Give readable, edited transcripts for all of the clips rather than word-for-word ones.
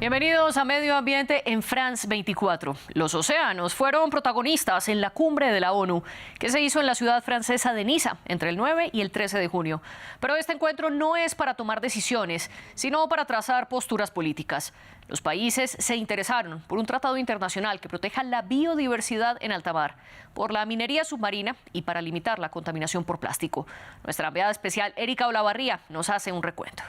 Bienvenidos a Medio Ambiente en France 24. Los océanos fueron protagonistas en la cumbre de la ONU, que se hizo en la ciudad francesa de Niza entre el 9 y el 13 de junio. Pero este encuentro no es para tomar decisiones, sino para trazar posturas políticas. Los países se interesaron por un tratado internacional que proteja la biodiversidad en alta mar, por la minería submarina y para limitar la contaminación por plástico. Nuestra enviada especial, Erika Olavarría, nos hace un recuento.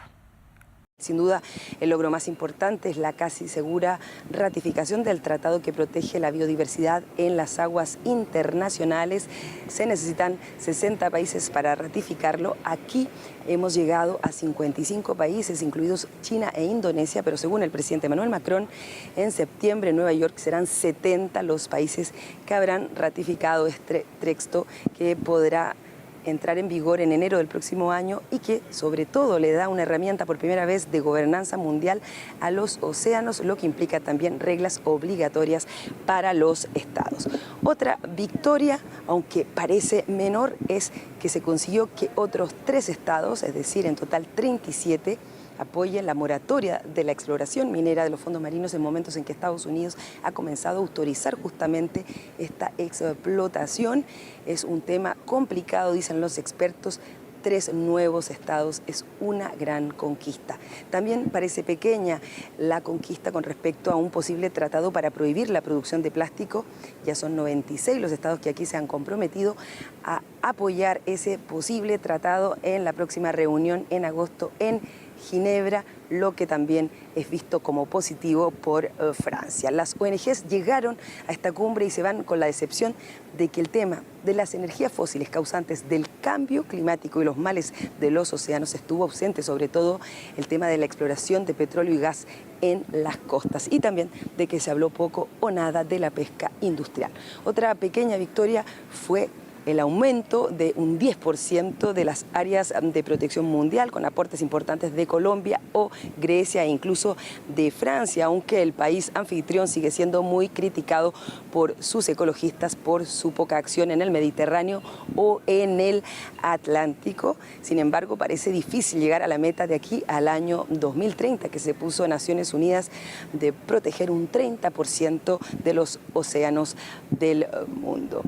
Sin duda, el logro más importante es la casi segura ratificación del tratado que protege la biodiversidad en las aguas internacionales. Se necesitan 60 países para ratificarlo. Aquí hemos llegado a 55 países, incluidos China e Indonesia, pero según el presidente Emmanuel Macron, en septiembre en Nueva York serán 70 los países que habrán ratificado este texto que podrá entrar en vigor en enero del próximo año y que sobre todo le da una herramienta por primera vez de gobernanza mundial a los océanos, lo que implica también reglas obligatorias para los estados. Otra victoria, aunque parece menor, es que se consiguió que otros 3 estados, es decir, en total 37, apoyen la moratoria de la exploración minera de los fondos marinos en momentos en que Estados Unidos ha comenzado a autorizar justamente esta explotación. Es un tema complicado, dicen los expertos. 3 nuevos estados es una gran conquista. También parece pequeña la conquista con respecto a un posible tratado para prohibir la producción de plástico. Ya son 96 los estados que aquí se han comprometido a apoyar ese posible tratado en la próxima reunión en agosto en Ginebra, lo que también es visto como positivo por Francia. Las ONGs llegaron a esta cumbre y se van con la decepción de que el tema de las energías fósiles causantes del cambio climático y los males de los océanos estuvo ausente, sobre todo el tema de la exploración de petróleo y gas en las costas, y también de que se habló poco o nada de la pesca industrial. Otra pequeña victoria fue el aumento de un 10% de las áreas de protección mundial, con aportes importantes de Colombia o Grecia e incluso de Francia, aunque el país anfitrión sigue siendo muy criticado por sus ecologistas por su poca acción en el Mediterráneo o en el Atlántico. Sin embargo, parece difícil llegar a la meta de aquí al año 2030, que se puso en Naciones Unidas, de proteger un 30% de los océanos del mundo.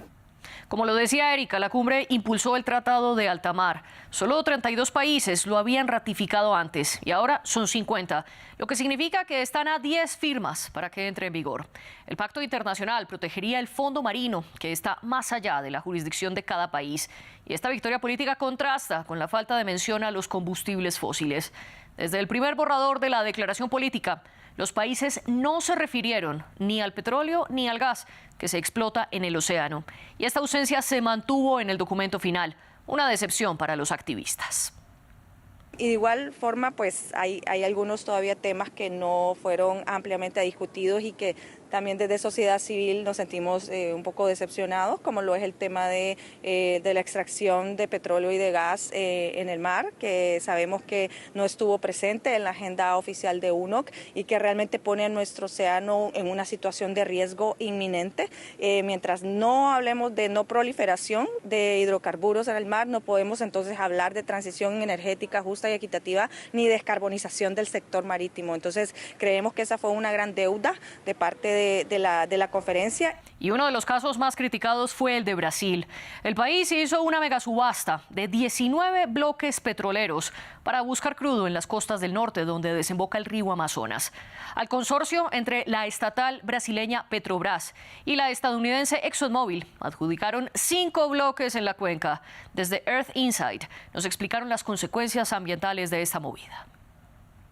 Como lo decía Erika, la cumbre impulsó el Tratado de Alta Mar. Solo 32 países lo habían ratificado antes y ahora son 50, lo que significa que están a 10 firmas para que entre en vigor. El pacto internacional protegería el fondo marino, que está más allá de la jurisdicción de cada país. Y esta victoria política contrasta con la falta de mención a los combustibles fósiles. Desde el primer borrador de la declaración política, los países no se refirieron ni al petróleo ni al gas que se explota en el océano. Y esta ausencia se mantuvo en el documento final, una decepción para los activistas. Y de igual forma, pues hay algunos todavía temas que no fueron ampliamente discutidos y que también desde sociedad civil nos sentimos un poco decepcionados, como lo es el tema de la extracción de petróleo y de gas en el mar, que sabemos que no estuvo presente en la agenda oficial de UNOC y que realmente pone a nuestro océano en una situación de riesgo inminente. Mientras no hablemos de no proliferación de hidrocarburos en el mar, no podemos entonces hablar de transición energética justa y equitativa ni descarbonización del sector marítimo. Entonces creemos que esa fue una gran deuda de parte de la conferencia. Y uno de los casos más criticados fue el de Brasil. El país hizo una megasubasta de 19 bloques petroleros para buscar crudo en las costas del norte, donde desemboca el río Amazonas. Al consorcio entre la estatal brasileña Petrobras y la estadounidense ExxonMobil adjudicaron 5 bloques en la cuenca. Desde Earth Insight nos explicaron las consecuencias ambientales de esta movida.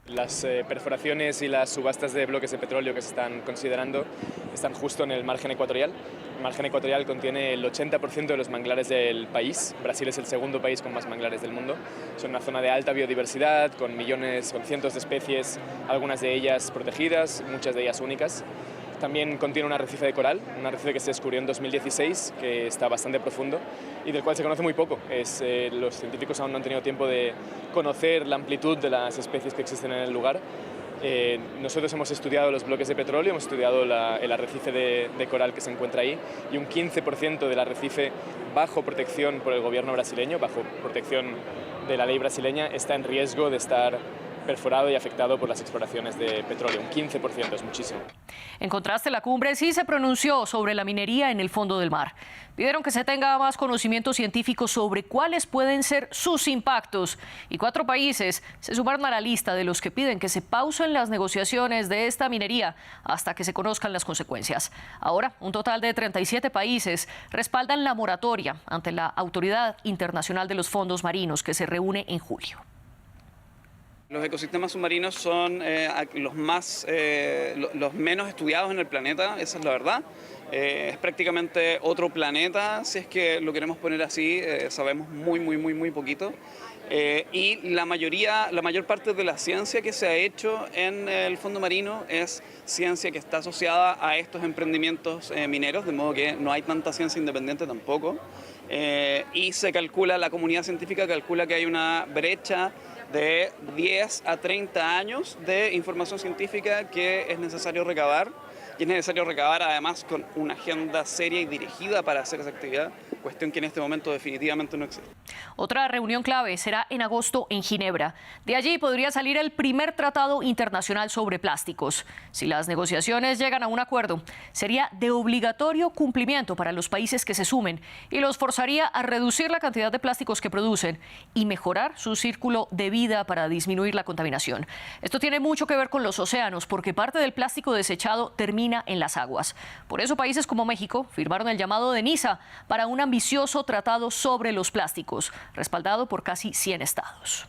Las perforaciones y las subastas de bloques de petróleo que se están considerando están justo en el margen ecuatorial. El margen ecuatorial contiene el 80% de los manglares del país. Brasil es el segundo país con más manglares del mundo. Es una zona de alta biodiversidad, con cientos de especies, algunas de ellas protegidas, muchas de ellas únicas. También contiene un arrecife de coral, un arrecife que se descubrió en 2016, que está bastante profundo y del cual se conoce muy poco. Los científicos aún no han tenido tiempo de conocer la amplitud de las especies que existen en el lugar. Nosotros hemos estudiado los bloques de petróleo, hemos estudiado el arrecife de coral que se encuentra ahí, y un 15% del arrecife bajo protección por el gobierno brasileño, bajo protección de la ley brasileña, está en riesgo de estar perforado y afectado por las exploraciones de petróleo. Un 15%, es muchísimo. En contraste, la cumbre sí se pronunció sobre la minería en el fondo del mar. Pidieron que se tenga más conocimiento científico sobre cuáles pueden ser sus impactos. Y 4 países se sumaron a la lista de los que piden que se pausen las negociaciones de esta minería hasta que se conozcan las consecuencias. Ahora, un total de 37 países respaldan la moratoria ante la Autoridad Internacional de los Fondos Marinos, que se reúne en julio. Los ecosistemas submarinos son los menos estudiados en el planeta, esa es la verdad. Es prácticamente otro planeta, si es que lo queremos poner así, sabemos muy poquito. Y la mayor parte de la ciencia que se ha hecho en el fondo marino es ciencia que está asociada a estos emprendimientos mineros, de modo que no hay tanta ciencia independiente tampoco. Y la comunidad científica calcula que hay una brecha de 10 a 30 años de información científica que es necesario recabar, y es necesario recabar además con una agenda seria y dirigida para hacer esa actividad, cuestión que en este momento definitivamente no existe. Otra reunión clave será en agosto en Ginebra. De allí podría salir el primer tratado internacional sobre plásticos. Si las negociaciones llegan a un acuerdo, sería de obligatorio cumplimiento para los países que se sumen y los forzaría a reducir la cantidad de plásticos que producen y mejorar su círculo de vida para disminuir la contaminación. Esto tiene mucho que ver con los océanos, porque parte del plástico desechado termina en las aguas. Por eso países como México firmaron el llamado de Niza para un ambicioso tratado sobre los plásticos, respaldado por casi 100 estados.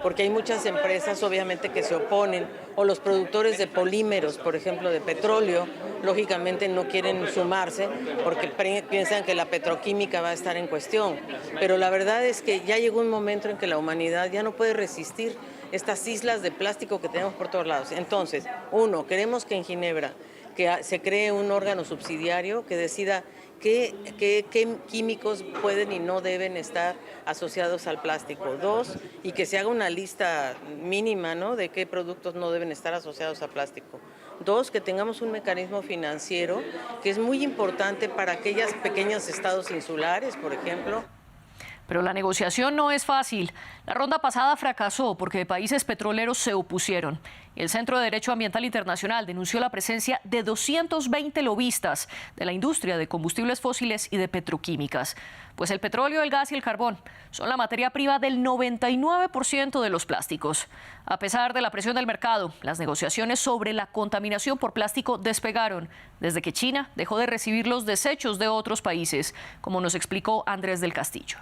Porque hay muchas empresas obviamente que se oponen, o los productores de polímeros, por ejemplo de petróleo, lógicamente no quieren sumarse porque piensan que la petroquímica va a estar en cuestión. Pero la verdad es que ya llegó un momento en que la humanidad ya no puede resistir estas islas de plástico que tenemos por todos lados. Entonces, queremos que en Ginebra se cree un órgano subsidiario que decida qué químicos pueden y no deben estar asociados al plástico. 2, y que se haga una lista mínima, ¿no?, de qué productos no deben estar asociados a plástico. 2, que tengamos un mecanismo financiero que es muy importante para aquellos pequeños estados insulares, por ejemplo. Pero la negociación no es fácil. La ronda pasada fracasó porque países petroleros se opusieron. El Centro de Derecho Ambiental Internacional denunció la presencia de 220 lobistas de la industria de combustibles fósiles y de petroquímicas. Pues el petróleo, el gas y el carbón son la materia prima del 99% de los plásticos. A pesar de la presión del mercado, las negociaciones sobre la contaminación por plástico despegaron desde que China dejó de recibir los desechos de otros países, como nos explicó Andrés del Castillo.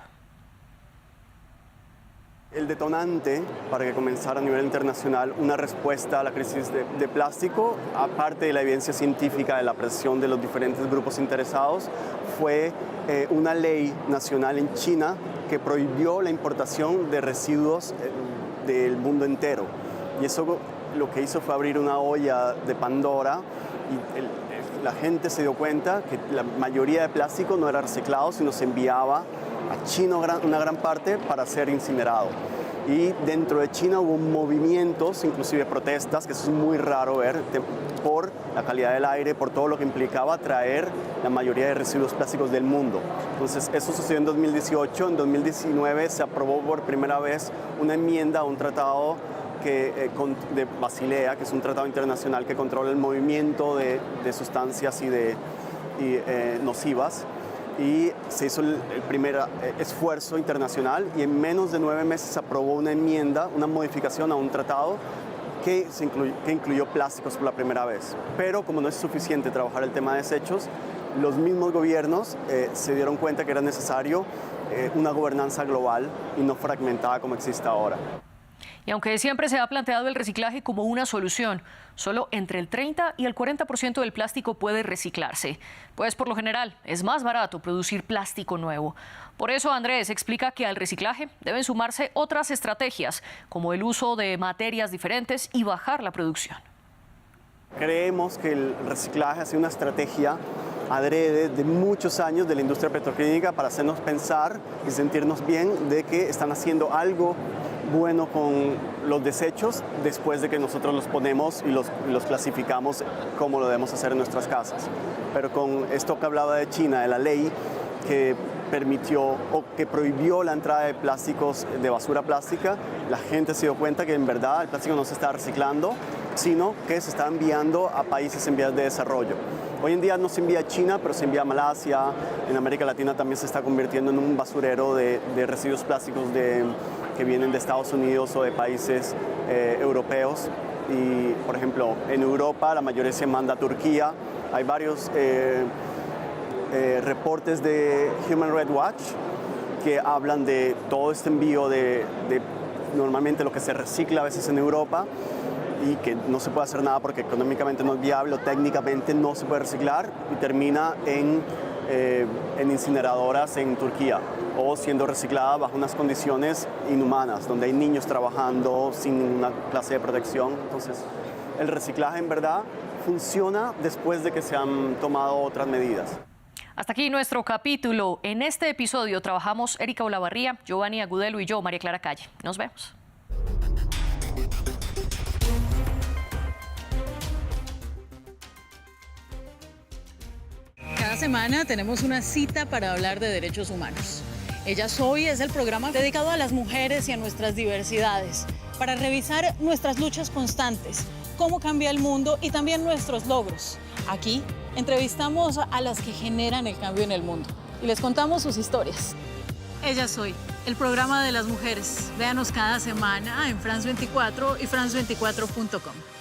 El detonante para que comenzara a nivel internacional una respuesta a la crisis de plástico, aparte de la evidencia científica de la presión de los diferentes grupos interesados, fue una ley nacional en China que prohibió la importación de residuos del mundo entero. Y eso lo que hizo fue abrir una olla de Pandora y la gente se dio cuenta que la mayoría de plástico no era reciclado, sino se enviaba a China una gran parte para ser incinerado. Y dentro de China hubo movimientos, inclusive protestas, que eso es muy raro ver, por la calidad del aire, por todo lo que implicaba traer la mayoría de residuos plásticos del mundo. Entonces eso sucedió en 2018, en 2019 se aprobó por primera vez una enmienda a un tratado de Basilea, que es un tratado internacional que controla el movimiento de sustancias nocivas. Y se hizo el primer esfuerzo internacional y en menos de 9 meses se aprobó una enmienda, una modificación a un tratado que incluyó plásticos por la primera vez. Pero como no es suficiente trabajar el tema de desechos, los mismos gobiernos se dieron cuenta que era necesario una gobernanza global y no fragmentada como existe ahora. Y aunque siempre se ha planteado el reciclaje como una solución, solo entre el 30 y el 40% del plástico puede reciclarse, pues por lo general es más barato producir plástico nuevo. Por eso Andrés explica que al reciclaje deben sumarse otras estrategias, como el uso de materias diferentes y bajar la producción. Creemos que el reciclaje ha sido una estrategia adrede de muchos años de la industria petroquímica para hacernos pensar y sentirnos bien de que están haciendo algo bueno con los desechos después de que nosotros los ponemos y los clasificamos como lo debemos hacer en nuestras casas. Pero con esto que hablaba de China, de la ley que permitió o que prohibió la entrada de plásticos, de basura plástica, la gente se dio cuenta que en verdad el plástico no se está reciclando, sino que se está enviando a países en vías de desarrollo. Hoy en día no se envía a China, pero se envía a Malasia. En América Latina también se está convirtiendo en un basurero de residuos plásticos que vienen de Estados Unidos o de países europeos. Y, por ejemplo, en Europa la mayoría se manda a Turquía. Hay varios reportes de Human Rights Watch que hablan de todo este envío de normalmente lo que se recicla a veces en Europa y que no se puede hacer nada porque económicamente no es viable o técnicamente no se puede reciclar y termina en incineradoras en Turquía o siendo reciclada bajo unas condiciones inhumanas, donde hay niños trabajando sin una clase de protección. Entonces, el reciclaje en verdad funciona después de que se han tomado otras medidas. Hasta aquí nuestro capítulo. En este episodio trabajamos Erika Olavarría, Giovanni Agudelo y yo, María Clara Calle. Nos vemos. Cada semana tenemos una cita para hablar de derechos humanos. Ella Soy es el programa dedicado a las mujeres y a nuestras diversidades, para revisar nuestras luchas constantes, cómo cambia el mundo y también nuestros logros. Aquí entrevistamos a las que generan el cambio en el mundo y les contamos sus historias. Ella Soy, el programa de las mujeres. Véanos cada semana en France 24 y France24.com.